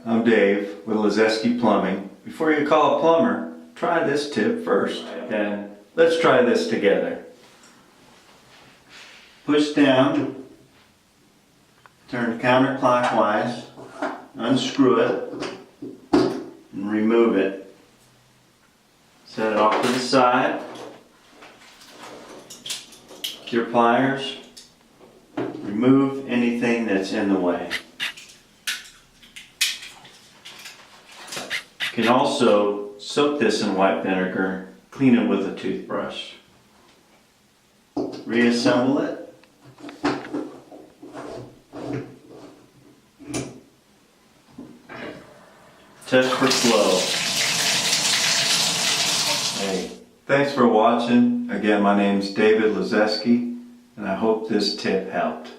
I'm Dave with Liszeski Plumbing. Before you call a plumber, try this tip first. And let's try this together. Push down, turn counterclockwise, unscrew it, and remove it. Set it off to the side. With your pliers, remove anything that's in the way. You can also soak this in white vinegar, clean it with a toothbrush. Reassemble it. Test for flow. Hey, thanks for watching. Again, my name's David Liszeski, and I hope this tip helped.